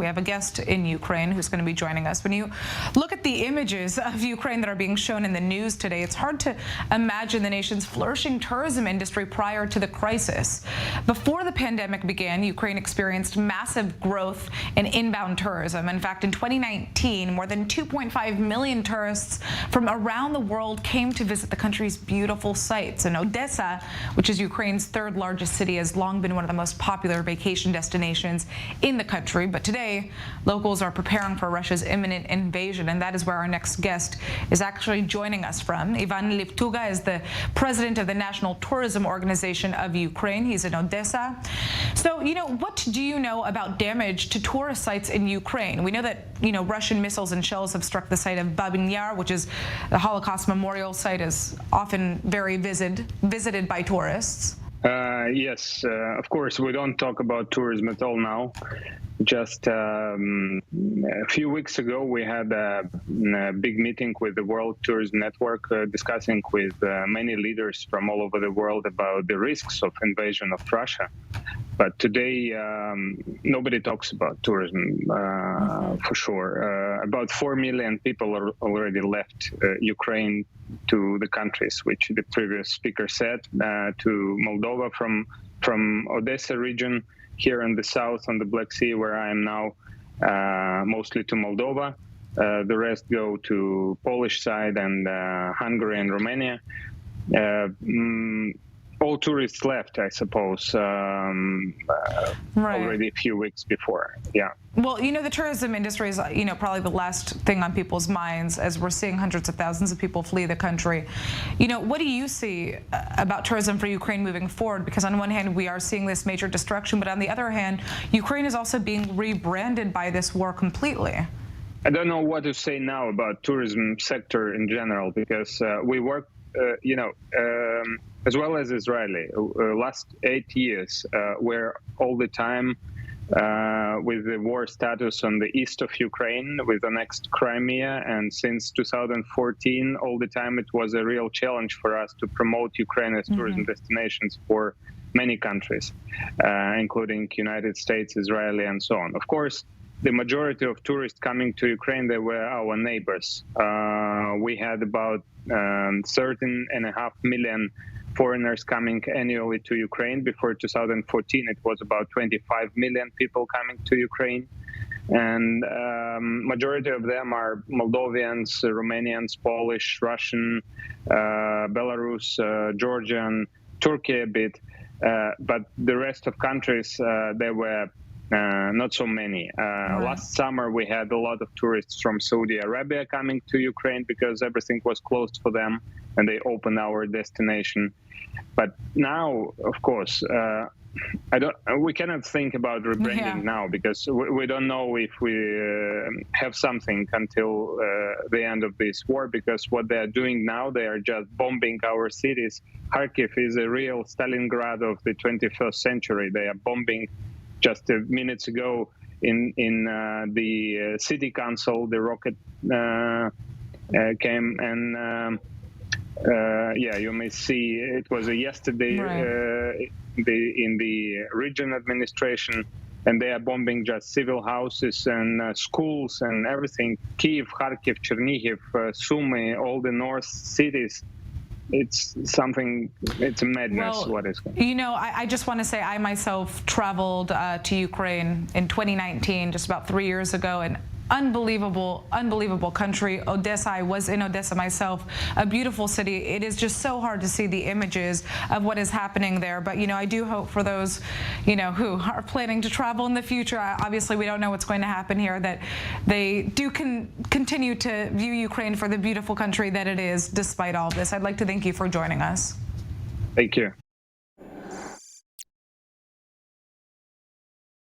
We have a guest in Ukraine who's going to be joining us. When you look at the images of Ukraine that are being shown in the news today, it's hard to imagine the nation's flourishing tourism industry prior to the crisis. Before the pandemic began, Ukraine experienced massive growth in inbound tourism. In fact, in 2019, more than 2.5 million tourists from around the world came to visit the country's beautiful sites. And Odessa, which is Ukraine's third largest city, has long been one of the most popular vacation destinations in the country. But today, locals are preparing for Russia's imminent invasion, and that is where our next guest is actually joining us from. Ivan Liptuga is the president of the National Tourism Organization of Ukraine. He's in Odessa. So, what do you know about damage to tourist sites in Ukraine? We know that, Russian missiles and shells have struck the site of Babyn Yar, which is the Holocaust memorial site, is often very visited by tourists. Yes, of course, we don't talk about tourism at all now. Just a few weeks ago, we had a big meeting with the World Tourism Network, discussing with many leaders from all over the world about the risks of invasion of Russia. But today, nobody talks about tourism, for sure. About 4 million people are already left Ukraine to the countries, which the previous speaker said, to Moldova from Odessa region, here in the south on the Black Sea, where I am now, mostly to Moldova. The rest go to Polish side and Hungary and Romania. All tourists left, I suppose, already a few weeks before. Yeah. Well, the tourism industry is, probably the last thing on people's minds as we're seeing hundreds of thousands of people flee the country. What do you see about tourism for Ukraine moving forward? Because on one hand, we are seeing this major destruction, but on the other hand, Ukraine is also being rebranded by this war completely. I don't know what to say now about tourism sector in general, because we work, as well as Israeli, last 8 years, where all the time with the war status on the east of Ukraine, with annexed Crimea, and since 2014, all the time it was a real challenge for us to promote Ukraine as tourism destinations for many countries, including United States, Israeli, and so on. Of course, the majority of tourists coming to Ukraine, they were our neighbors. We had about 13.5 million foreigners coming annually to Ukraine. Before 2014, it was about 25 million people coming to Ukraine. And majority of them are Moldovians, Romanians, Polish, Russian, Belarus, Georgian, Turkey a bit. But the rest of countries, there were not so many. Last summer, we had a lot of tourists from Saudi Arabia coming to Ukraine because everything was closed for them, and they opened our destination. But now, of course, we cannot think about rebranding now, because we don't know if we have something until the end of this war, because what they are doing now, they are just bombing our cities. Kharkiv is a real Stalingrad of the 21st century. They are bombing. Just minutes ago in the city council, the rocket came, and you may see it was yesterday in the region administration, and they are bombing just civil houses and schools and everything. Kyiv, Kharkiv, Chernihiv, Sumy, all the north cities. It's a madness. What is going on. I just want to say I myself traveled to Ukraine in 2019, just about 3 years ago, and unbelievable country. Odessa, I was in Odessa myself, a beautiful city. It is just so hard to see the images of what is happening there. But, I do hope for those, who are planning to travel in the future, obviously we don't know what's going to happen here, that they do continue to view Ukraine for the beautiful country that it is, despite all of this. I'd like to thank you for joining us. Thank you.